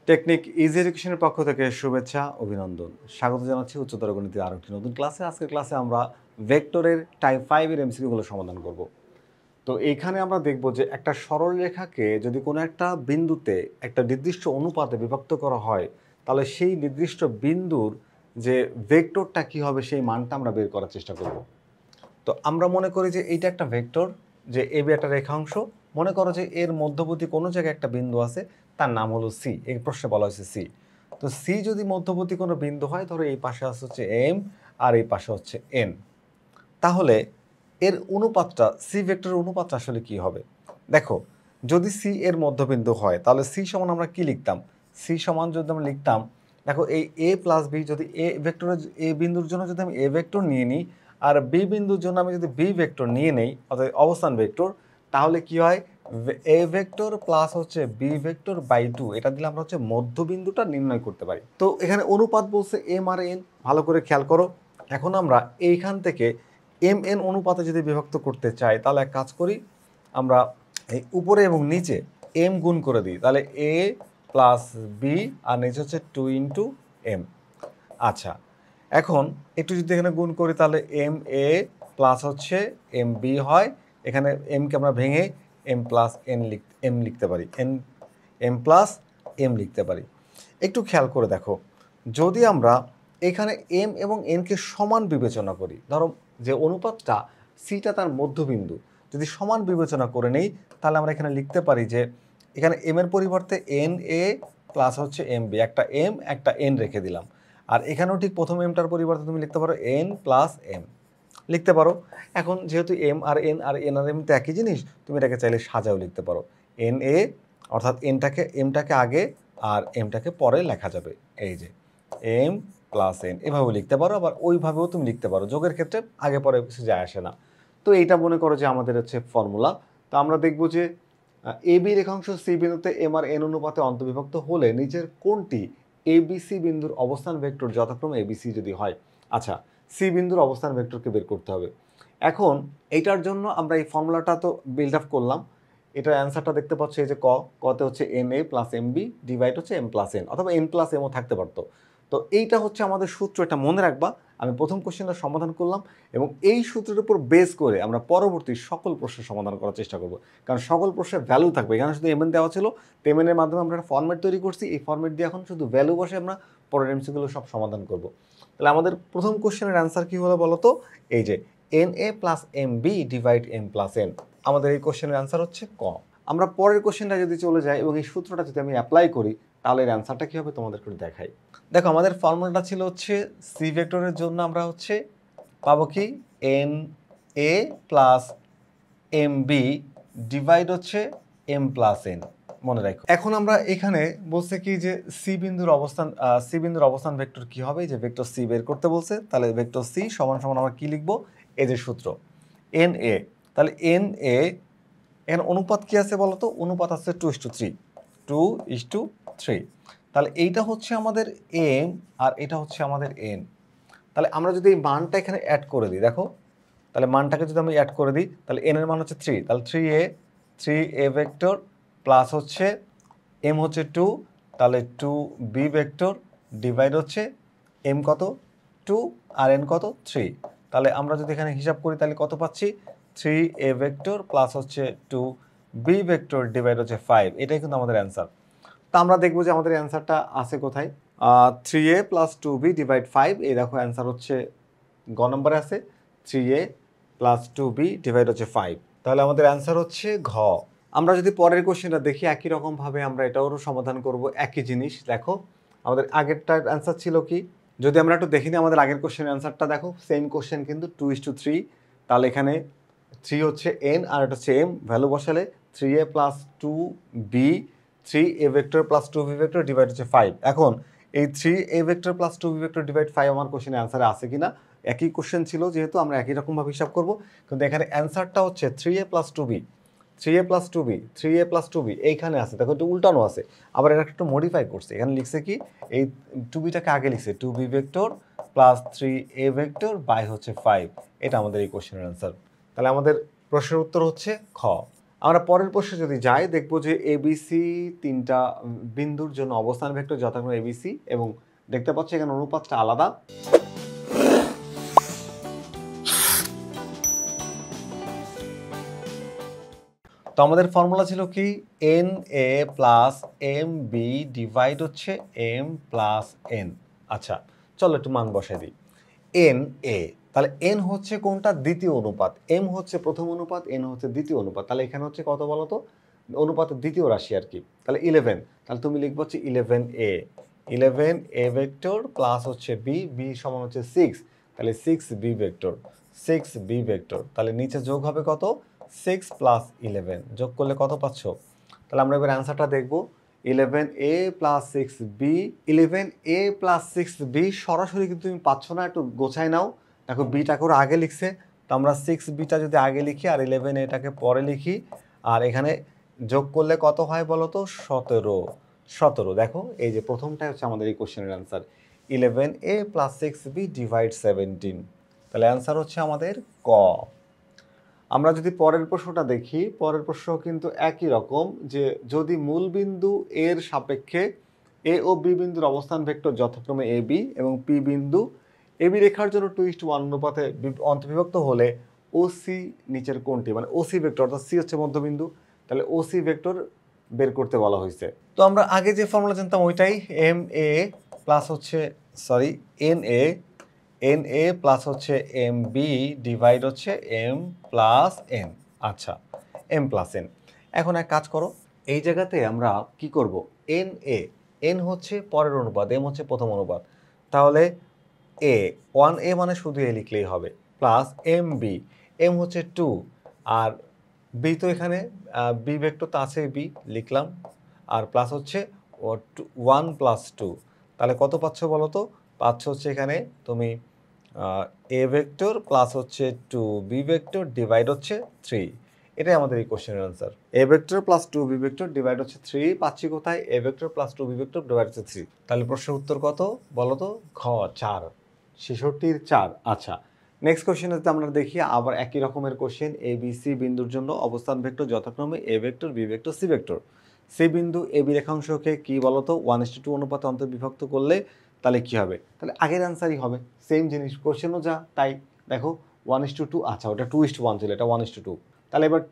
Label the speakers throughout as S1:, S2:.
S1: Technique easy এডুকেশনের পক্ষ থেকে শুভেচ্ছা অভিনন্দন স্বাগত জানাচ্ছি উচ্চতর গণিতের আরও একটি নতুন ক্লাসে। আজকের ক্লাসে আমরা ভেক্টরের টাইপ 5 এর এমসিকিউগুলো সমাধান করব। তো এইখানে আমরা দেখব যে একটা সরল রেখাকে যদি কোনো একটা বিন্দুতে একটা নির্দিষ্ট অনুপাতে বিভক্ত করা হয়, তাহলে সেই নির্দিষ্ট বিন্দুর যে ভেক্টরটা কী হবে সেই মানটা আমরা বের করার চেষ্টা করব। তো আমরা মনে করি যে এইটা একটা ভেক্টর, যে এবি একটা রেখাংশ। মনে করো যে এর মধ্যবর্তী কোনো জায়গায় একটা বিন্দু আছে, তার নাম হলো সি। এই প্রশ্নে বলা হয়েছে সি। তো সি যদি মধ্যবর্তী কোনো বিন্দু হয়, ধরো এই পাশে আছে হচ্ছে এম আর এই পাশে হচ্ছে এন, তাহলে এর অনুপাতটা, সি ভেক্টরের অনুপাতটা আসলে কি হবে? দেখো, যদি সি এর মধ্যবিন্দু হয় তাহলে সি সমান আমরা কি লিখতাম? সি সমান যদি আমরা লিখতাম, দেখো এই এ প্লাস বি, যদি এ ভেক্টরের এ বিন্দুর জন্য যদি আমি এ ভেক্টর নিয়ে নিই আর বি বিন্দুর জন্য আমি যদি বি ভেক্টর নিয়ে নেই, অর্থাৎ অবস্থান ভেক্টর, তাহলে কি হয়? এ ভেক্টর প্লাস হচ্ছে বি ভেক্টর বাই 2, এটা দিলে আমরা হচ্ছে মধ্যবিন্দুটা নির্ণয় করতে পারি। তো এখানে অনুপাত বলছে এম আর এন, ভালো করে খেয়াল করো। এখন আমরা এইখান থেকে এম এন অনুপাতে যদি বিভক্ত করতে চাই, তাহলে এক কাজ করি, আমরা এই উপরে এবং নিচে এম গুণ করে দিই, তাহলে এ প্লাস বি আর নিচে হচ্ছে 2 ইন্টু এম। আচ্ছা, এখন একটু যদি এখানে গুণ করি, তাহলে এম এ প্লাস হচ্ছে এম বি হয়। এখানে এমকে আমরা ভেঙে এম প্লাস এম লিখতে পারি, এম প্লাস এম লিখতে পারি। একটু খেয়াল করে দেখো, যদি আমরা এখানে এম এবং এনকে সমান বিবেচনা করি, ধরো যে অনুপাতটা সিটা তার মধ্যবিন্দু, যদি সমান বিবেচনা করে নেই, তাহলে আমরা এখানে লিখতে পারি যে এখানে এম এর পরিবর্তে এন এ প্লাস হচ্ছে এম বি, একটা এম একটা এন রেখে দিলাম। আর এখানেও ঠিক প্রথম এমটার পরিবর্তে তুমি লিখতে পারো এন প্লাস এম লিখতে পারো। এখন যেহেতু এম আর এন আর এম তো একই জিনিস, তুমি এটাকে চাইলে সাজাও লিখতে পারো। এন এ অর্থাৎ এমটাকে আগে আর এমটাকে পরে লেখা যাবে, এই যে এম প্লাস এন, এভাবেও লিখতে পারো, আবার ওইভাবেও তুমি লিখতে পারো। যোগের ক্ষেত্রে আগে পরে কিছু যায় আসে না। তো এইটা মনে করো যে আমাদের হচ্ছে ফর্মুলা। তো আমরা দেখব যে এ বি রেখাংশ সি বিন্দুতে এম আর এন অনুপাতে অন্তর্বিভক্ত হলে নিচের কোনটি এবিসি বিন্দুর অবস্থান ভেক্টর যথাক্রমে এবিসি যদি হয়। আচ্ছা, সি বিন্দুর অবস্থান ভেক্টরকে বের করতে হবে। এখন এইটার জন্য আমরা এই ফর্মুলাটা তো বিল্ড আপ করলাম। এটার অ্যান্সারটা দেখতে পাচ্ছ, এই যে কতে হচ্ছে n a plus m b divide হচ্ছে এম প্লাস এন, অথবা এন প্লাস এমও থাকতে পারতো। তো এইটা হচ্ছে আমাদের সূত্র, এটা মনে রাখবা। আমি প্রথম কোশ্চেনটা সমাধান করলাম এবং এই সূত্রের উপর বেস করে আমরা পরবর্তী সকল প্রশ্নের সমাধান করার চেষ্টা করব, কারণ সকল প্রশ্নের ভ্যালু থাকবে। এখানে শুধু এমএন দেওয়া ছিল, এমএনের মাধ্যমে আমরা একটা ফর্মেট তৈরি করছি, এই ফর্মেট দিয়ে এখন শুধু ভ্যালু বসে আমরা পরের এমসিগুলো সব সমাধান করব। তাহলে আমাদের প্রথম কোশ্চেনের অ্যান্সার কী হলো বলো তো? এই যে n a plus m b divide m plus n, আমাদের এই কোশ্চেনের অ্যান্সার হচ্ছে ক। আমরা পরের কোশ্চেনটা যদি চলে যাই এবং এই সূত্রটা যদি আমি অ্যাপ্লাই করি, তাহলে এর অ্যান্সারটা কী হবে তোমাদের একটু দেখাই। দেখো, আমাদের ফর্মুলাটা ছিল হচ্ছে সি ভেক্টরের জন্য আমরা হচ্ছে পাবো কি n a plus m b divide হচ্ছে এম প্লাস এন, মনে রাখো। এখন আমরা এখানে বলছে কি যে সি বিন্দুর অবস্থান ভেক্টর কি হবে, যে ভেক্টর সি বের করতে বলছে। তাহলে ভেক্টর সি সমান সমান আমরা কি লিখবো, এই যে সূত্র এন এ, তাহলে এন এ এখানে অনুপাত কি আছে বলো তো? অনুপাত আছে 2:3, 2:3। তাহলে এইটা হচ্ছে আমাদের এম আর এটা হচ্ছে আমাদের এন। তাহলে আমরা যদি এই মানটা এখানে অ্যাড করে দিই, দেখো, তাহলে মানটাকে যদি আমি অ্যাড করে দিই, তাহলে এন এর মান হচ্ছে 3, তাহলে 3a ভেক্টর প্লাস হচ্ছে এম হচ্ছে 2, তাহলে 2b ভেক্টর ডিভাইড হচ্ছে এম কত 2 আর এন কত 3। তাহলে আমরা যদি এখানে হিসাব করি, তাহলে কত পাচ্ছি? 3a ভেক্টর প্লাস হচ্ছে 2b ভেক্টর ডিভাইড হচ্ছে 5। এটাই কিন্তু আমাদের অ্যান্সার। তো আমরা দেখবো যে আমাদের অ্যান্সারটা আছে কোথায়। 3a প্লাস 2b ডিভাইড 5, এই দেখো অ্যান্সার হচ্ছে গ নম্বরে আছে 3a প্লাস 2b ডিভাইড হচ্ছে 5। তাহলে আমাদের অ্যান্সার হচ্ছে ঘ। আমরা যদি পরের কোশ্চেনটা দেখি, একই রকমভাবে আমরা এটাও সমাধান করব, একই জিনিস। দেখো, আমাদের আগেরটার অ্যান্সার ছিল কি, যদি আমরা একটু দেখি আমাদের আগের কোশ্চেনের অ্যান্সারটা, দেখো সেম কোশ্চেন কিন্তু 2:3। তাহলে এখানে 3 হচ্ছে এন আর এটা হচ্ছে এম, ভ্যালু বসালে 3a plus 2b 3a vector plus 2b vector divide হচ্ছে 5। এখন এই 3a vector plus 2b vector divide 5 আমার কোশ্চেনের অ্যান্সারে আছে কিনা। একই কোশ্চেন ছিল যেহেতু, আমরা একই রকমভাবে হিসাব করব, কিন্তু এখানে অ্যান্সারটা হচ্ছে 3a plus 2b 3a plus 2b 3a plus 2b এইখানে আছে। দেখো, একটু উল্টানো আছে, আবার এটা একটু মডিফাই করছে। এখানে লিখছে কি, এই 2bটাকে আগে লিখছে 2b vector plus 3a vector by হচ্ছে 5। এটা আমাদের এই কোশ্চেনের অ্যান্সার। তাহলে আমাদের প্রশ্নের উত্তর হচ্ছে খ। আমরা পরের প্রশ্নে যদি যাই দেখব যে এবিসি তিনটা বিন্দুর জন্য অবস্থান ভেক্টর যথাক্রমে এবিসি এবং দেখতে পাচ্ছি এখানে অনুপাতটা আলাদা। তো আমাদের ফর্মুলা ছিল কি n a plus m b divide হচ্ছে এম প্লাস এন। আচ্ছা চলো একটু মান বসাই দিই। এন এ তাহলে এন হচ্ছে কোনটা দ্বিতীয় অনুপাত, এম হচ্ছে প্রথম অনুপাত, এন হচ্ছে দ্বিতীয় অনুপাত, তাহলে এখানে হচ্ছে কত বলো তো অনুপাতের দ্বিতীয় রাশি আর কি, তাহলে 11, তাহলে তুমি লিখবো হচ্ছে 11 এ ভেক্টর প্লাস হচ্ছে বি, বি সমান হচ্ছে 6, তাহলে 6 বি ভেক্টর, 6 বি ভেক্টর, তাহলে নিচে যোগ হবে কত 6 প্লাস 11, যোগ করলে কত পাচ্ছ? তাহলে আমরা এবার অ্যান্সারটা দেখবো 11a plus 6b, 11a plus 6b সরাসরি কিন্তু তুমি পাচ্ছ না, একটু গোছায় নাও। দেখো বিটা করে আগে লিখছে, তো আমরা 6bটা যদি আগে লিখি আর 11aটাকে পরে লিখি আর এখানে যোগ করলে কত হয় বলো তো 17। দেখো এই যে প্রথমটাই হচ্ছে আমাদের এই কোশ্চেনের answer 11a plus 6b divide 17, তাহলে অ্যান্সার হচ্ছে আমাদের ক। আমরা যদি পরের প্রশ্নটা দেখি, পরের প্রশ্ন কিন্তু একই রকম যে যদি মূল বিন্দু এর সাপেক্ষে এ ও বি বিন্দুর অবস্থান ভেক্টর যথাক্রমে এ বি এবং পি বিন্দু এ বি রেখার জন্য 2:1 অনুপাতে অন্তর্বিভক্ত হলে ওসি নিচের কোনটি, মানে ওসি ভেক্টর অর্থাৎ সি হচ্ছে মধ্যবিন্দু, তাহলে ওসি ভেক্টর বের করতে বলা হয়েছে। তো আমরা আগে যে ফর্মুলা জানতাম ওইটাই এম এ প্লাস হচ্ছে এন এ প্লাস হচ্ছে এম বি ডিভাইড হচ্ছে এম প্লাস এন। আচ্ছা এম প্লাস এন, এখন এক কাজ করো এই জায়গাতে আমরা কি করব, এন হচ্ছে পরের অনুপাত, এম হচ্ছে প্রথম অনুপাত, তাহলে এ 1a মানে শুধু এ লিখলেই হবে প্লাস এম বি, এম হচ্ছে 2 আর বি তো এখানে বি ভেক্টর তো আছে বি লিখলাম আর প্লাস হচ্ছে 1 প্লাস 2, তাহলে কত পাচ্ছ বলো তো, পাচ্ছ হচ্ছে এখানে তুমি এ ভেক্টর প্লাস হচ্ছে 2বি ভেক্টর ডিভাইড হচ্ছে 3, এটাই আমাদের এই কোশ্চেনের আনসার। এ ভেক্টর প্লাস 2বি ভেক্টর ডিভাইড হচ্ছে 3 পাচ্ছি কোথায়, এ ভেক্টর প্লাস 2বি ভেক্টর ডিভাইড হচ্ছে 3, তাহলে প্রশ্নের উত্তর কত বলো তো, ঘ 4, 66-4। আচ্ছা নেক্সট কোশ্চেনে যদি আমরা দেখি আবার একই রকমের কোশ্চেন, এ বি সি বিন্দুর জন্য অবস্থান ভেক্টর যথাক্রমে a vector b vector c vector, c বিন্দু এ বি রেখাংশকে কি বলতো 1:2 অনুপাতে অন্তর্বিভক্ত করলে তাহলে কি হবে, তাহলে আগের অ্যান্সারই হবে, সেম জিনিস কোশ্চেনও যা তাই। দেখো 1:2, আচ্ছা ওটা 2:1 ছিল, এটা 1:2, তাহলে এবার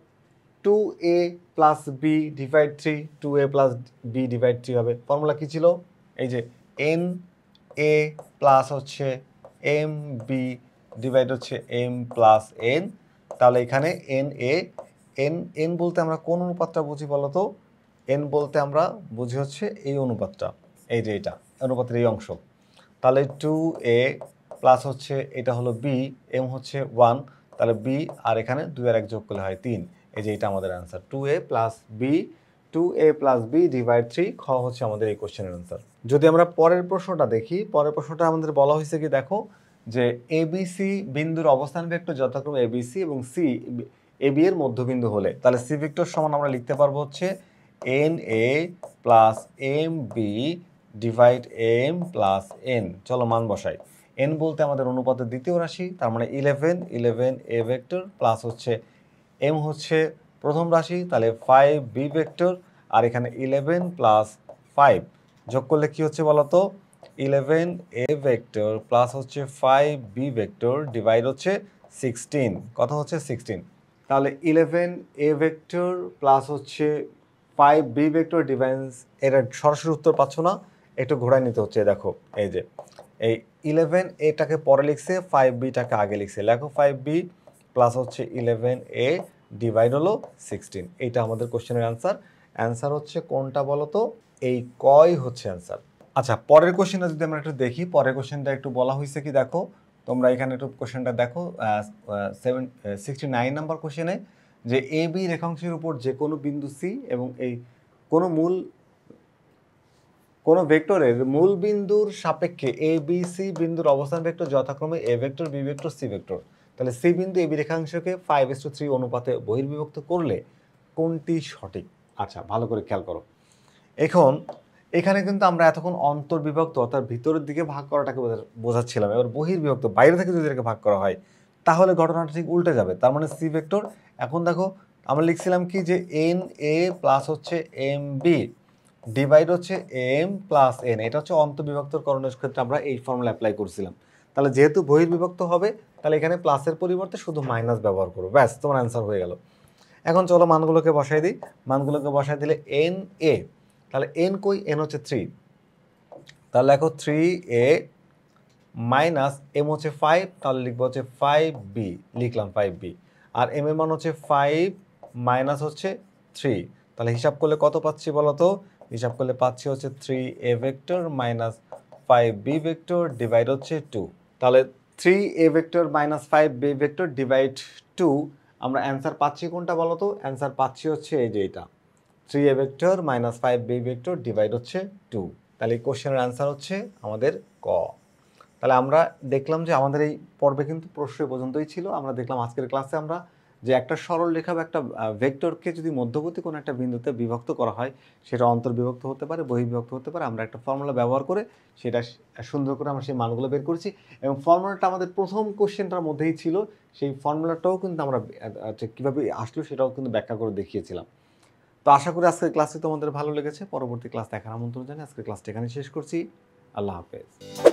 S1: 2a plus b divide 3, 2a plus b divide 3 হবে, ফর্মুলা কি ছিল এই যে এন এ প্লাস হচ্ছে এম বি ডিভাইড হচ্ছে এম প্লাস এন, তাহলে এখানে এন বলতে আমরা কোন অনুপাতটা বুঝি বলো তো, এন বলতে আমরা বুঝি হচ্ছে এই অনুপাতটা, এই যে এটা অনুপাতের এই অংশ, তাহলে 2a প্লাস হচ্ছে এটা হলো বি, এম হচ্ছে 1, তাহলে বি আর এখানে 2 আর 1 যোগ করলে হয় 3, এই যে এটা আমাদের answer 2a plus b divide 3, খ হচ্ছে আমাদের এই কোশ্চেনের অ্যান্সার। যদি আমরা পরের প্রশ্নটা দেখি, পরের প্রশ্নটা আমাদের বলা হয়েছে কি দেখো যে এবিসি বিন্দুর অবস্থান ভেক্টর যথাক্রমে এবিসি এবং সি এবি এর মধ্যবিন্দু হলে তাহলে সি ভেক্টর সমান আমরা লিখতে পারবো হচ্ছে n a plus m b divide m plus n. চলো মান বসাই, এন বলতে আমাদের অনুপাতের দ্বিতীয় রাশি, তার মানে 11 এ ভেক্টর প্লাস হচ্ছে এম হচ্ছে প্রথম রাশি, তাহলে 5বি ভেক্টর আর এখানে 11 প্লাস 5 যোগ করলে কি হচ্ছে বলো তো 11 এ ভেক্টর প্লাস হচ্ছে 5বি ভেক্টর ডিভাইড হচ্ছে 16, কত হচ্ছে 16, তাহলে 11 এ ভেক্টর প্লাস হচ্ছে 5বি ভেক্টর ডিভাইড, এর সরাসরি উত্তর পাচ্ছ না, একটু ঘোরায় নিতে হচ্ছে, দেখো এই যে এই 11 এটাকে পরে লিখছে 5বিটাকে আগে লিখছে, লেখো 5বি প্লাস হচ্ছে 11a ডিভাইড হলো 16, এইটা আমাদের কোশ্চেনের অ্যান্সার হচ্ছে কোনটা বলো তো, এই কই হচ্ছে অ্যান্সার। আচ্ছা পরের কোশ্চেনটা যদি আমরা একটু দেখি, পরের কোশ্চেনটা একটু বলা হয়েছে কি দেখো, তোমরা এখানে একটু কোশ্চেনটা দেখো 69 নাম্বার কোশ্চেনে যে এ বি রেখাংশের উপর যে কোনো বিন্দু সি এবং এই কোনো ভেক্টরের মূল বিন্দুর সাপেক্ষে এ বি সি বিন্দুর অবস্থান ভেক্টর যথাক্রমে a vector b vector c vector, তাহলে সি বিন্দু এ বি রেখাংশকে 5:3 অনুপাতে বহির্বিভক্ত করলে কোনটি সঠিক। আচ্ছা ভালো করে খেয়াল করো, এখন এখানে কিন্তু আমরা এতক্ষণ অন্তর্বিভক্ত অর্থাৎ ভিতরের দিকে ভাগ করাটাকে বোঝাচ্ছিলাম, এবার বহির্বিভক্ত বাইরে থেকে যদি এটাকে ভাগ করা হয় তাহলে ঘটনাটা ঠিক উল্টে যাবে, তার মানে সি ভেক্টর, এখন দেখো আমরা লিখছিলাম কি যে এন এ প্লাস হচ্ছে এম বি ডিভাইড হচ্ছে এম প্লাস এন, এটা হচ্ছে অন্তর্বিভক্তকরণের ক্ষেত্রে আমরা এই ফর্মুলা অ্যাপ্লাই করছিলাম। তাহলে যেহেতু বহির্বিভক্ত হবে তাহলে এখানে প্লাসের পরিবর্তে শুধু মাইনাস ব্যবহার করবো, ব্যাস তোমার অ্যান্সার হয়ে গেল। এখন চলো মানগুলোকে বসাই দিই। মানগুলোকে বসাই দিলে এন এ, তাহলে এন কই, এন হচ্ছে 3, তাহলে লেখো 3a মাইনাস এম হচ্ছে 5, তাহলে লিখবো হচ্ছে 5b, লিখলাম 5b। আর এম এর মান হচ্ছে 5 মাইনাস হচ্ছে 3, তাহলে হিসাব করলে কত পাচ্ছি বলো তো? হিসাব করলে পাচ্ছি হচ্ছে 3a vector minus 5b vector divide হচ্ছে 2। তাহলে 3a vector minus 5b vector divide 2, আমরা অ্যান্সার পাচ্ছি কোনটা বলো তো? অ্যান্সার পাচ্ছি হচ্ছে এই যে এটা, 3a vector minus 5b vector divide হচ্ছে 2। তাহলে এই কোশ্চেনের অ্যান্সার হচ্ছে আমাদের ক। তাহলে আমরা দেখলাম যে আমাদের এই পর্বে কিন্তু প্রশ্ন পর্যন্তই ছিল। আমরা দেখলাম আজকের ক্লাসে আমরা যে একটা সরল রেখা বা একটা ভেক্টরকে যদি মধ্যবর্তী কোনো একটা বিন্দুতে বিভক্ত করা হয়, সেটা অন্তর্বিভক্ত হতে পারে, বহির্বিভক্ত হতে পারে। আমরা একটা ফর্মুলা ব্যবহার করে সেটা সুন্দর করে আমরা সেই মানগুলো বের করেছি, এবং ফর্মুলাটা আমাদের প্রথম কোশ্চেনটার মধ্যেই ছিল। সেই ফর্মুলাটাও কিন্তু আমরা কীভাবে আসলো সেটাও কিন্তু ব্যাখ্যা করে দেখিয়েছিলাম। তো আশা করি আজকের ক্লাসটি তোমাদের ভালো লেগেছে। পরবর্তী ক্লাস দেখার আমন্ত্রণ জানিয়ে আজকের ক্লাসটা এখানে শেষ করছি। আল্লাহ হাফেজ।